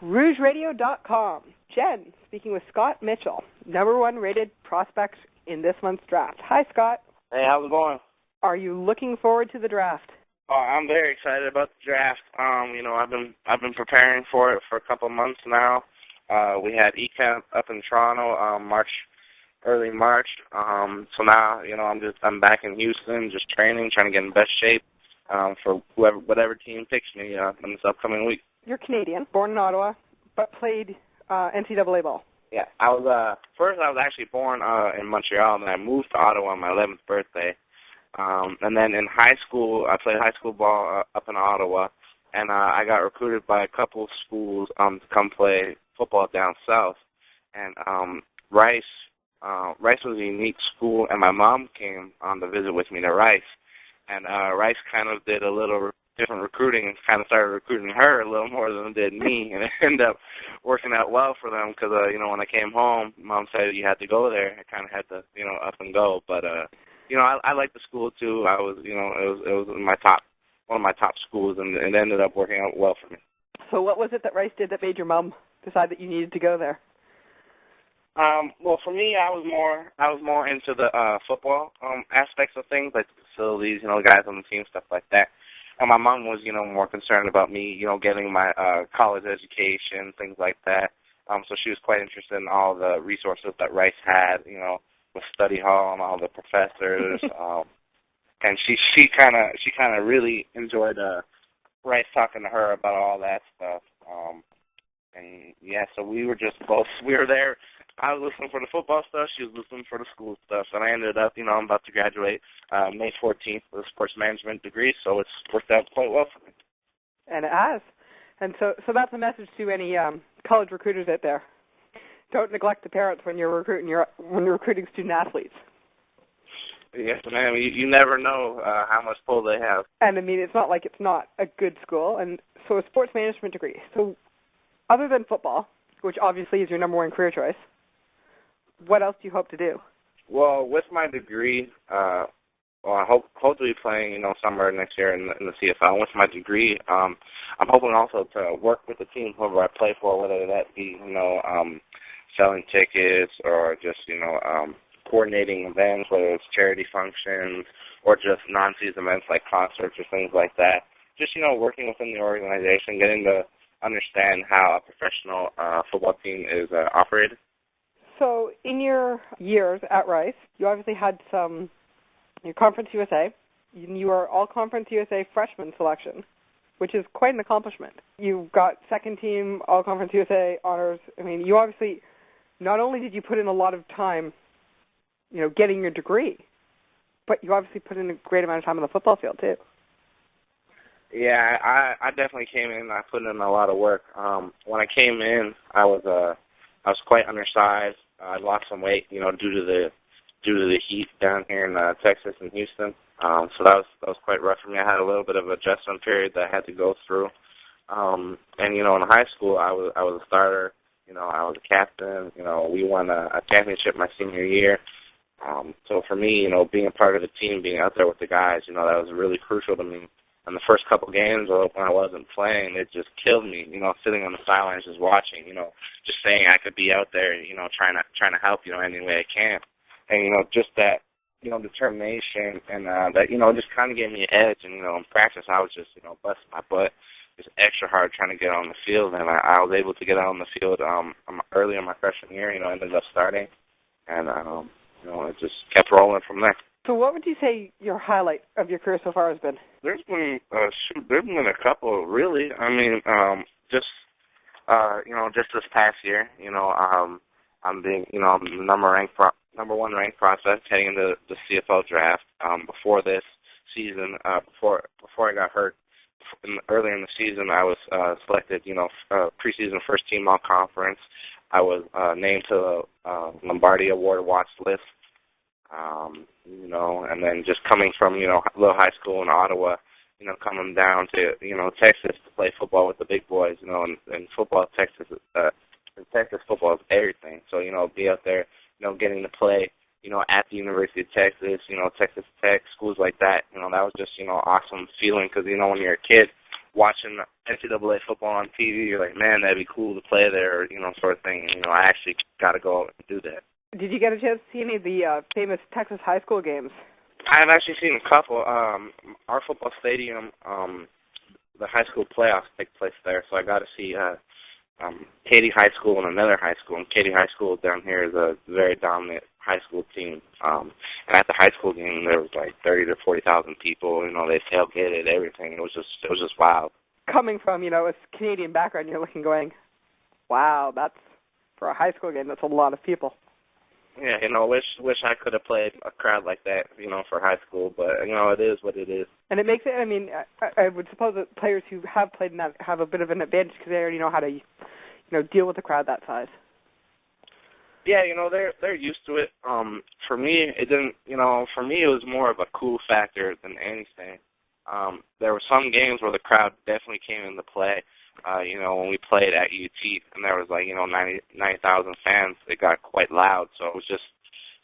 RougeRadio.com. Jenn, speaking with Scott Mitchell, #1 rated prospect in this month's draft. Hi, Scott. Hey, how's it going? Are you looking forward to the draft? Oh, I'm very excited about the draft. I've been preparing for it for a couple of months now. We had eCamp up in Toronto, early March. So now, I'm back in Houston, just training, trying to get in best shape for whatever team picks me in this upcoming week. You're Canadian, born in Ottawa, but played NCAA ball. Yeah, I was actually born in Montreal, and I moved to Ottawa on my 11th birthday. And then in high school, I played high school ball up in Ottawa, and I got recruited by a couple of schools to come play football down south. And Rice was a unique school, and my mom came on to visit with me to Rice. And Rice kind of did a little different recruiting and kind of started recruiting her a little more than it did me, and it ended up working out well for them because, when I came home, Mom said you had to go there. I kind of had to, up and go. But, I liked the school, too. I was, it was one of my top schools, and it ended up working out well for me. So what was it that Rice did that made your mom decide that you needed to go there? Well, for me, I was more into the football aspects of things, like the facilities, guys on the team, stuff like that. And my mom was, more concerned about me, getting my college education, things like that. So she was quite interested in all the resources that Rice had, with study hall and all the professors. And she kind of really enjoyed Rice talking to her about all that stuff. And yeah, so we were there. I was listening for the football stuff. She was listening for the school stuff. And I ended up, I'm about to graduate May 14th with a sports management degree, so it's worked out quite well for me. And it has. And so that's a message to any college recruiters out there. Don't neglect the parents when you're recruiting student athletes. Yes, ma'am. You never know how much pull they have. And, it's not like it's not a good school. And so a sports management degree. So other than football, which obviously is your #1 career choice, what else do you hope to do? Well, with my degree, I hope to be playing, somewhere next year in the CFL. With my degree, I'm hoping also to work with the team, whoever I play for, whether that be, selling tickets or just, coordinating events, whether it's charity functions or just non-season events like concerts or things like that. Just, working within the organization, getting to understand how a professional football team is operated. So in your years at Rice, you obviously had your Conference USA. You were All-Conference USA freshman selection, which is quite an accomplishment. You got second team All-Conference USA honors. You obviously, not only did you put in a lot of time, getting your degree, but you obviously put in a great amount of time on the football field too. Yeah, I definitely came in. I put in a lot of work. When I came in, I was quite undersized. I lost some weight, due to the heat down here in Texas and Houston. So that was quite rough for me. I had a little bit of an adjustment period that I had to go through. And in high school, I was a starter. I was a captain. We won a championship my senior year. So for me, being a part of the team, being out there with the guys, that was really crucial to me. And the first couple games when I wasn't playing, it just killed me, sitting on the sidelines just watching, just saying I could be out there, trying to help, any way I can. And, just that, determination and that, just kind of gave me an edge. And, in practice, I was just, busting my butt, just extra hard trying to get on the field. And I was able to get out on the field early in my freshman year, ended up starting. And, it just kept rolling from there. So what would you say your highlight of your career so far has been? There's been a couple, really. Just this past year, I'm being, I'm the #1 ranked prospect heading into the CFL draft. Before this season, before I got hurt, earlier in the season, I was selected, preseason first team all conference. I was named to the Lombardi Award watch list. And then just coming from, little high school in Ottawa, coming down to, Texas to play football with the big boys, and football, Texas football is everything. So, be out there, getting to play, at the University of Texas, Texas Tech, schools like that, that was just, awesome feeling because, when you're a kid, watching NCAA football on TV, you're like, man, that'd be cool to play there, sort of thing. And, I actually got to go out and do that. Did you get a chance to see any of the famous Texas high school games? I've actually seen a couple. Our football stadium, the high school playoffs take place there, so I got to see Katy High School and another high school. And Katy High School down here is a very dominant high school team. And at the high school game, there was like 30 to 40,000 people. They tailgated everything. It was just wild. Coming from a Canadian background, you're looking going, wow, that's for a high school game. That's a lot of people. Yeah, wish I could have played a crowd like that, for high school, but it is what it is. And it makes it. I mean, I would suppose that players who have played in that have a bit of an advantage because they already know how to, deal with a crowd that size. Yeah, they're used to it. For me, it didn't. For me, it was more of a cool factor than anything. There were some games where the crowd definitely came into play. When we played at UT, and there was 90,000 fans, it got quite loud. So it was just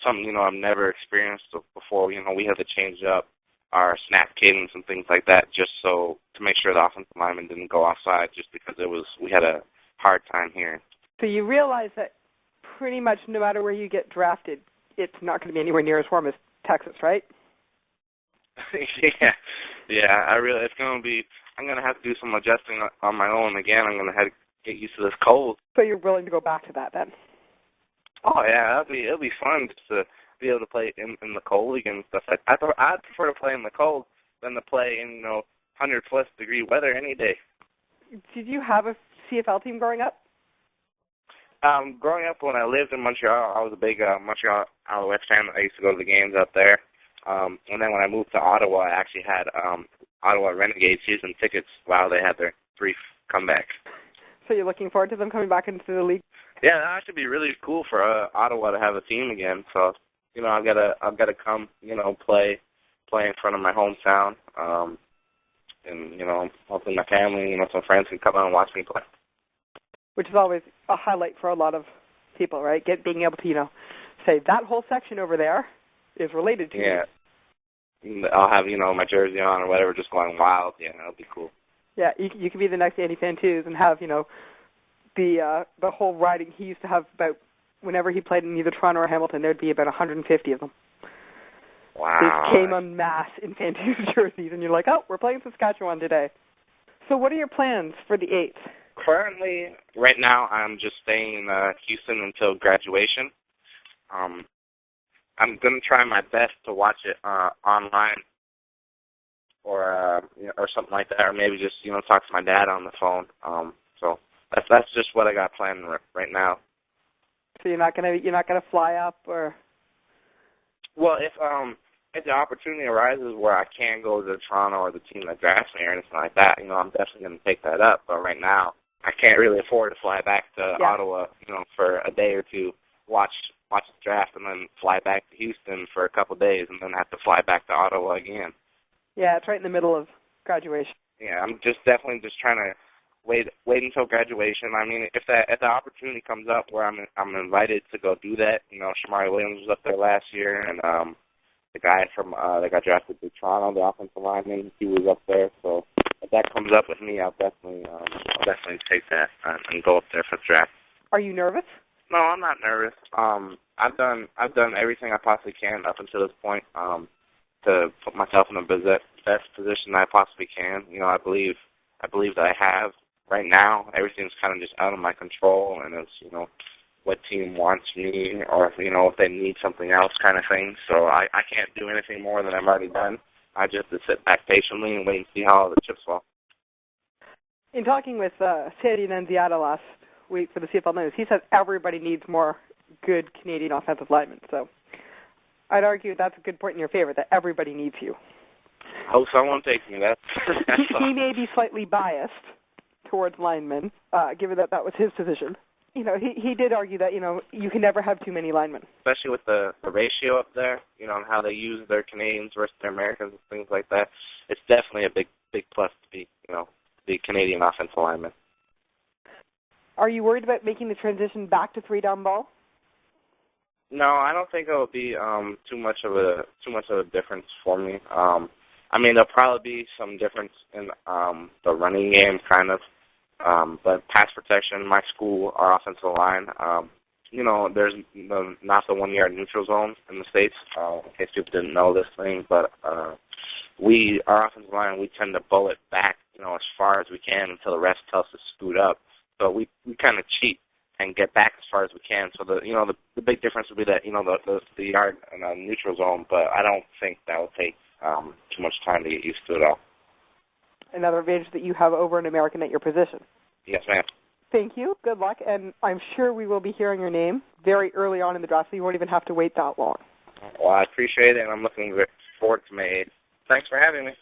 something, I've never experienced before. We had to change up our snap cadence and things like that just so to make sure the offensive lineman didn't go offside just because we had a hard time here. So you realize that pretty much no matter where you get drafted, it's not going to be anywhere near as warm as Texas, right? Yeah, it's going to be. I'm going to have to do some adjusting on my own again. I'm going to have to get used to this cold. So you're willing to go back to that then? Oh yeah, it'll be fun just to be able to play in the cold again and stuff. I'd prefer to play in the cold than to play in 100+ degree weather any day. Did you have a CFL team growing up? Growing up, when I lived in Montreal, I was a big Montreal Alouettes fan. I used to go to the games up there. And then when I moved to Ottawa, I actually had Ottawa Renegade season tickets while they had their brief comeback. So you're looking forward to them coming back into the league? Yeah, that should be really cool for Ottawa to have a team again. So, I've got to come, play in front of my hometown, and hopefully my family, some friends can come out and watch me play. Which is always a highlight for a lot of people, right? Being able to, say that whole section over there is related to you. Yeah. I'll have, my jersey on or whatever, just going wild. Yeah, that'll be cool. Yeah, you could be the next Andy Fantews and have, the whole riding. He used to have about, whenever he played in either Toronto or Hamilton, there'd be about 150 of them. Wow. They came en masse in Fantews jerseys, and you're like, oh, we're playing Saskatchewan today. So what are your plans for the 8th? Currently, right now, I'm just staying in Houston until graduation. I'm going to try my best to watch it online or something like that, or maybe just, talk to my dad on the phone. So that's just what I got planned right now. So you're not gonna fly up, or? Well, if the opportunity arises where I can go to Toronto or the team that drafts me or anything like that, I'm definitely going to take that up. But right now, I can't really afford to fly back to Ottawa, for a day or two, watch the draft, and then fly back to Houston for a couple of days, and then have to fly back to Ottawa again. Yeah, it's right in the middle of graduation. Yeah, I'm definitely trying to wait until graduation. I mean, if the opportunity comes up where I'm invited to go do that, Shamari Williams was up there last year, and the guy from that got drafted to Toronto, the offensive lineman, he was up there. So if that comes up with me, I'll definitely take that and go up there for the draft. Are you nervous? No, I'm not nervous. I've done everything I possibly can up until this point to put myself in the best position I possibly can. I believe that I have. Right now, everything's kind of just out of my control, and it's what team wants me, or if they need something else, kind of thing. So I can't do anything more than I've already done. I just have to sit back patiently and wait and see how all the chips fall. In talking with Sandy Nunziata last week for the CFL News, he said everybody needs more good Canadian offensive linemen. So I'd argue that's a good point in your favor, that everybody needs you. I hope someone takes me. He may be slightly biased towards linemen, given that was his position. He did argue that, you can never have too many linemen. Especially with the ratio up there, and how they use their Canadians versus their Americans and things like that. It's definitely a big plus to be, the Canadian offensive lineman. Are you worried about making the transition back to 3-down ball? No, I don't think it will be too much of a difference for me. I mean, there'll probably be some difference in the running game, kind of. But pass protection, my school, our offensive line, there's not the 1 yard neutral zone in the States, in case people didn't know this thing. But our offensive line, we tend to bullet back, as far as we can until the ref tells us to scoot up. So we kind of cheat and get back as far as we can. So the big difference would be that, the yard in a neutral zone, but I don't think that will take too much time to get used to it all. Another advantage that you have over an American at your position. Yes, ma'am. Thank you. Good luck. And I'm sure we will be hearing your name very early on in the draft, so you won't even have to wait that long. Well, I appreciate it, and I'm looking forward to May 8th. Thanks for having me.